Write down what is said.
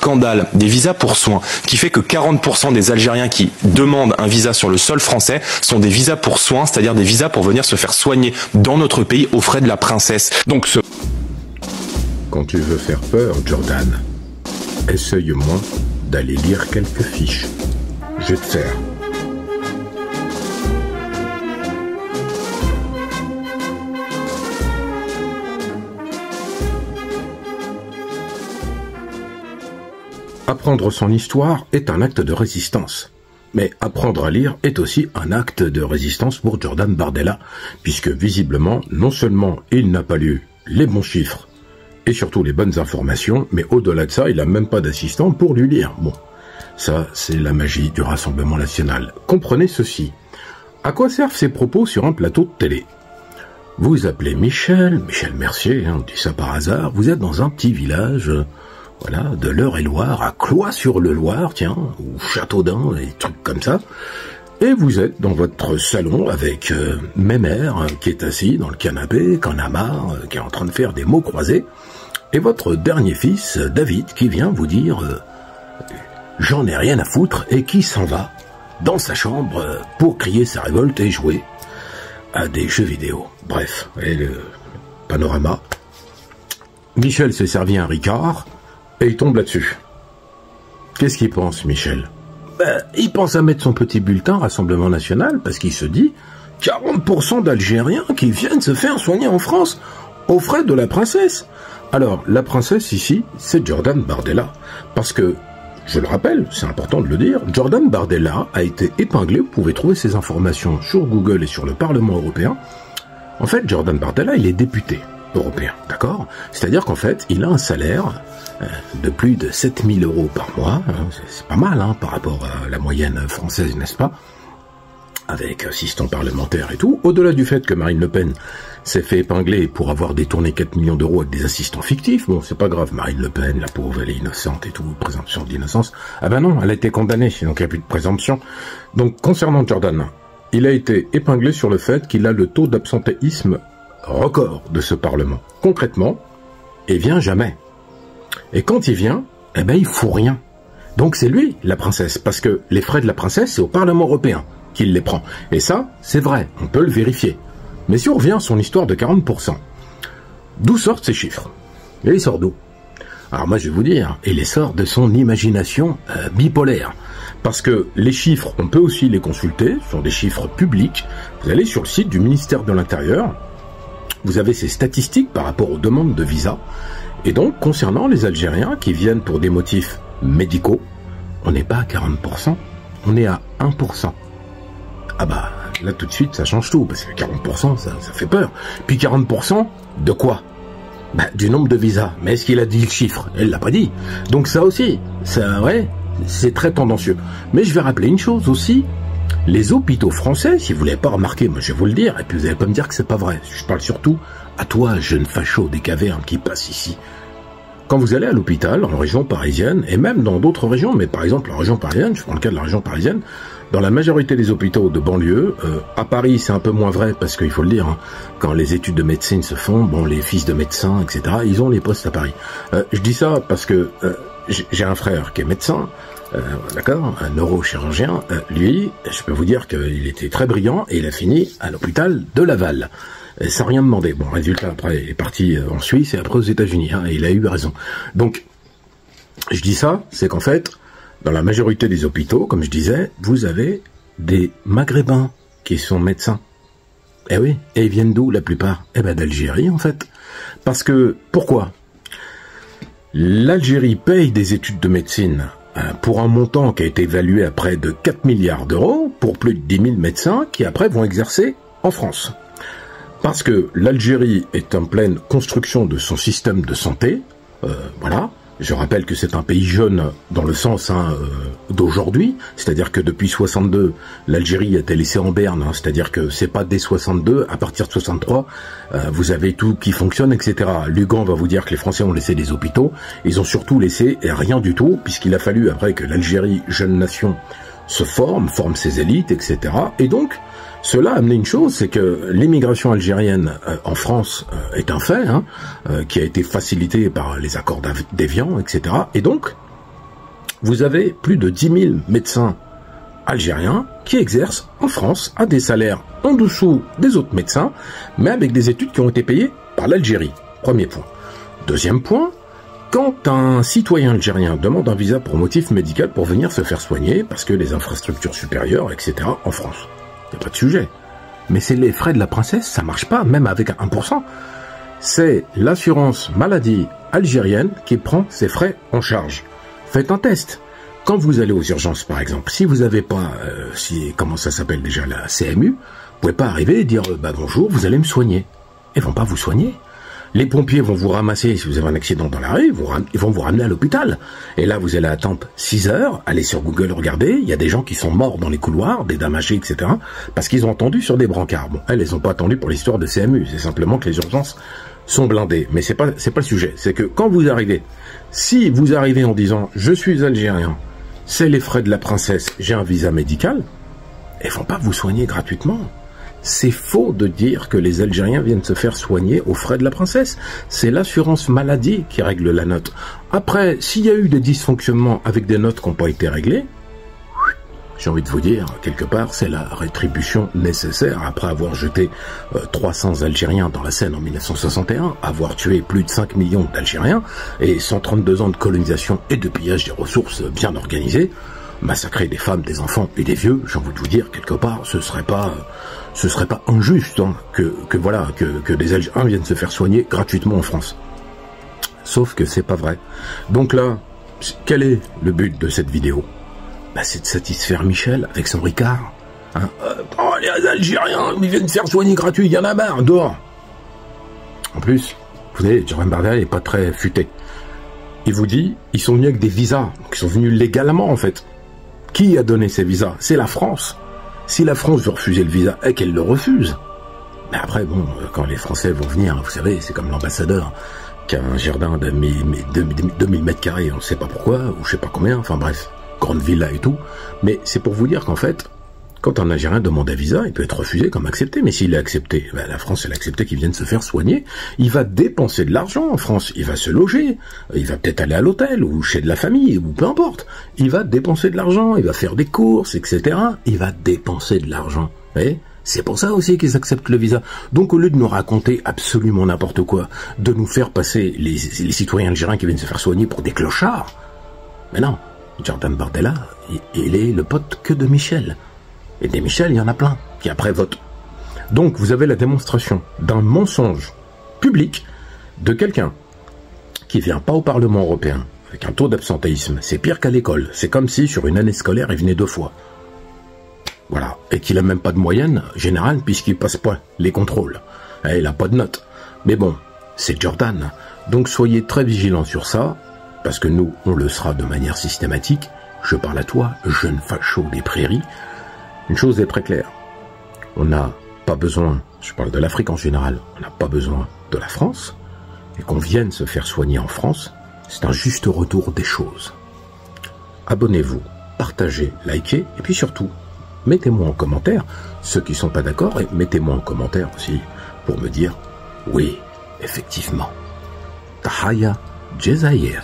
scandale des visas pour soins qui fait que 40% des Algériens qui demandent un visa sur le sol français sont des visas pour soins, c'est-à-dire des visas pour venir se faire soigner dans notre pays aux frais de la princesse. Donc Quand tu veux faire peur, Jordan, essaye au moins d'aller lire quelques fiches. Je te sers. Apprendre son histoire est un acte de résistance. Mais apprendre à lire est aussi un acte de résistance pour Jordan Bardella, puisque visiblement, non seulement il n'a pas lu les bons chiffres, et surtout les bonnes informations, mais au-delà de ça, il n'a même pas d'assistant pour lui lire. Bon, ça, c'est la magie du Rassemblement National. Comprenez ceci. À quoi servent ces propos sur un plateau de télé? Vous appelez Michel Mercier, on dit ça par hasard, vous êtes dans un petit village... voilà, de l'Eure-et-Loire à Cloix-sur-le-Loir, tiens, ou Châteaudun, des trucs comme ça. Et vous êtes dans votre salon avec Mémère, qui est assis dans le canapé, qui en a marre, qui est en train de faire des mots croisés, et votre dernier fils, David, qui vient vous dire « j'en ai rien à foutre » et qui s'en va dans sa chambre pour crier sa révolte et jouer à des jeux vidéo. Bref, et le panorama. Michel s'est servi un Ricard, et il tombe là-dessus. Qu'est-ce qu'il pense, Michel? Il pense à mettre son petit bulletin Rassemblement National parce qu'il se dit 40% d'Algériens qui viennent se faire soigner en France aux frais de la princesse. Alors, la princesse ici, c'est Jordan Bardella. Parce que, je le rappelle, c'est important de le dire, Jordan Bardella a été épinglé, vous pouvez trouver ces informations sur Google et sur le Parlement européen. En fait, Jordan Bardella, il est député européen, d'accord? C'est-à-dire qu'en fait, il a un salaire de plus de 7 000 € par mois, hein, c'est pas mal hein, par rapport à la moyenne française, n'est-ce pas? Avec assistant parlementaire et tout, au-delà du fait que Marine Le Pen s'est fait épingler pour avoir détourné 4 millions d'euros avec des assistants fictifs, bon c'est pas grave, Marine Le Pen, la pauvre, elle est innocente et tout, présomption d'innocence, ah ben non, elle a été condamnée, donc il n'y a plus de présomption. Donc concernant Jordan, il a été épinglé sur le fait qu'il a le taux d'absentéisme record de ce Parlement. Concrètement, il vient jamais. Et quand il vient, eh ben il fout rien. Donc c'est lui, la princesse, parce que les frais de la princesse, c'est au Parlement européen qu'il les prend. Et ça, c'est vrai, on peut le vérifier. Mais si on revient à son histoire de 40%, d'où sortent ces chiffres? Et il sort d'où? Alors moi je vais vous dire, il les sort de son imagination bipolaire. Parce que les chiffres, on peut aussi les consulter, ce sont des chiffres publics. Vous allez sur le site du ministère de l'Intérieur, vous avez ces statistiques par rapport aux demandes de visa. Et donc, concernant les Algériens qui viennent pour des motifs médicaux, on n'est pas à 40%, on est à 1%. Ah bah, là tout de suite, ça change tout, parce que 40%, ça fait peur. Puis 40%, de quoi? Bah, du nombre de visas. Mais est-ce qu'il a dit le chiffre? Elle l'a pas dit. Donc ça aussi, ça, ouais, c'est très tendancieux. Mais je vais rappeler une chose aussi, les hôpitaux français, si vous ne l'avez pas remarqué, moi je vais vous le dire, et puis vous n'allez pas me dire que c'est pas vrai. Je parle surtout à toi, jeune facho des cavernes qui passe ici. Quand vous allez à l'hôpital, en région parisienne, et même dans d'autres régions, mais par exemple en région parisienne, je prends le cas de la région parisienne, dans la majorité des hôpitaux de banlieue, à Paris c'est un peu moins vrai, parce qu'il faut le dire, hein, quand les études de médecine se font, bon les fils de médecins, etc., ils ont les postes à Paris. Je dis ça parce que j'ai un frère qui est médecin, d'accord, un neurochirurgien, lui, je peux vous dire qu'il était très brillant, et il a fini à l'hôpital de Laval. Sans rien demander. Bon, résultat, après, il est parti en Suisse et après aux États-Unis, hein, et il a eu raison. Donc, je dis ça, c'est qu'en fait, dans la majorité des hôpitaux, comme je disais, vous avez des Maghrébins qui sont médecins. Eh oui, et ils viennent d'où la plupart? Eh ben d'Algérie, en fait. Parce que, pourquoi? L'Algérie paye des études de médecine pour un montant qui a été évalué à près de 4 milliards d'euros pour plus de 10 000 médecins qui après vont exercer en France. Parce que l'Algérie est en pleine construction de son système de santé, voilà. Je rappelle que c'est un pays jeune dans le sens d'aujourd'hui, c'est-à-dire que depuis 62, l'Algérie a été laissée en berne, hein, c'est-à-dire que c'est pas dès 62, à partir de 63, vous avez tout qui fonctionne, etc. Lugan va vous dire que les Français ont laissé des hôpitaux, ils ont surtout laissé rien du tout, puisqu'il a fallu après que l'Algérie, jeune nation, se forme ses élites, etc. Et donc, cela a amené une chose, c'est que l'immigration algérienne en France est un fait, hein, qui a été facilité par les accords d'Évian, etc. Et donc, vous avez plus de 10 000 médecins algériens qui exercent en France à des salaires en dessous des autres médecins, mais avec des études qui ont été payées par l'Algérie. Premier point. Deuxième point, quand un citoyen algérien demande un visa pour motif médical pour venir se faire soigner, parce que les infrastructures supérieures, etc., en France, il n'y a pas de sujet. Mais c'est les frais de la princesse, ça marche pas, même avec 1%. C'est l'assurance maladie algérienne qui prend ses frais en charge. Faites un test. Quand vous allez aux urgences, par exemple, si vous n'avez pas, comment ça s'appelle déjà, la CMU, vous pouvez pas arriver et dire, bonjour, vous allez me soigner. Ils vont pas vous soigner. Les pompiers vont vous ramasser, si vous avez un accident dans la rue, ils vont vous ramener à l'hôpital. Et là, vous allez attendre 6 heures, allez sur Google, regardez, il y a des gens qui sont morts dans les couloirs, des dames âgées, etc., parce qu'ils ont attendu sur des brancards. Bon, elles n'ont pas attendu pour l'histoire de CMU, c'est simplement que les urgences sont blindées. Mais c'est pas le sujet, c'est que quand vous arrivez, si vous arrivez en disant, je suis algérien, c'est les frais de la princesse, j'ai un visa médical, ils vont pas vous soigner gratuitement. C'est faux de dire que les Algériens viennent se faire soigner aux frais de la princesse. C'est l'assurance maladie qui règle la note. Après, s'il y a eu des dysfonctionnements avec des notes qui n'ont pas été réglées, j'ai envie de vous dire, quelque part, c'est la rétribution nécessaire après avoir jeté 300 Algériens dans la Seine en 1961, avoir tué plus de 5 millions d'Algériens et 132 ans de colonisation et de pillage des ressources bien organisées, massacrer des femmes, des enfants et des vieux, j'ai envie de vous dire, quelque part, ce serait pas injuste hein, que des Algériens viennent se faire soigner gratuitement en France. Sauf que c'est pas vrai. Donc là, quel est le but de cette vidéo? C'est de satisfaire Michel avec son Ricard. Hein. Les Algériens, ils viennent se faire soigner gratuit, il y en a marre, dehors. En plus, vous savez, Jordan Bardella n'est pas très futé. Il vous dit, ils sont venus avec des visas, donc ils sont venus légalement en fait. Qui a donné ces visas? C'est la France. Si la France veut refuser le visa et qu'elle le refuse, mais après, bon, quand les Français vont venir, vous savez, c'est comme l'ambassadeur qui a un jardin de 2000 mètres carrés, on ne sait pas pourquoi, ou je sais pas combien, enfin bref, grande villa et tout. Mais c'est pour vous dire qu'en fait, quand un Algérien demande un visa, il peut être refusé comme accepté, mais s'il est accepté, la France, elle a accepté qu'il vienne se faire soigner, il va dépenser de l'argent en France, il va se loger, il va peut-être aller à l'hôtel, ou chez de la famille, ou peu importe. Il va dépenser de l'argent, il va faire des courses, etc. Il va dépenser de l'argent. Vous voyez ? C'est pour ça aussi qu'ils acceptent le visa. Donc au lieu de nous raconter absolument n'importe quoi, de nous faire passer les citoyens algériens qui viennent se faire soigner pour des clochards, mais non, Jordan Bardella, il est le pote que de Michel. Et des Michel, il y en a plein, qui après votent. Donc, vous avez la démonstration d'un mensonge public de quelqu'un qui vient pas au Parlement européen, avec un taux d'absentéisme. C'est pire qu'à l'école. C'est comme si, sur une année scolaire, il venait 2 fois. Voilà. Et qu'il a même pas de moyenne générale, puisqu'il passe pas les contrôles. Et il a pas de notes. Mais bon, c'est Jordan. Donc, soyez très vigilants sur ça, parce que nous, on le sera de manière systématique. Je parle à toi, jeune facho des prairies. Une chose est très claire, on n'a pas besoin, je parle de l'Afrique en général, on n'a pas besoin de la France, et qu'on vienne se faire soigner en France, c'est un juste retour des choses. Abonnez-vous, partagez, likez, et puis surtout, mettez-moi en commentaire ceux qui ne sont pas d'accord, et mettez-moi en commentaire aussi pour me dire, oui, effectivement, Tahaya Jazair.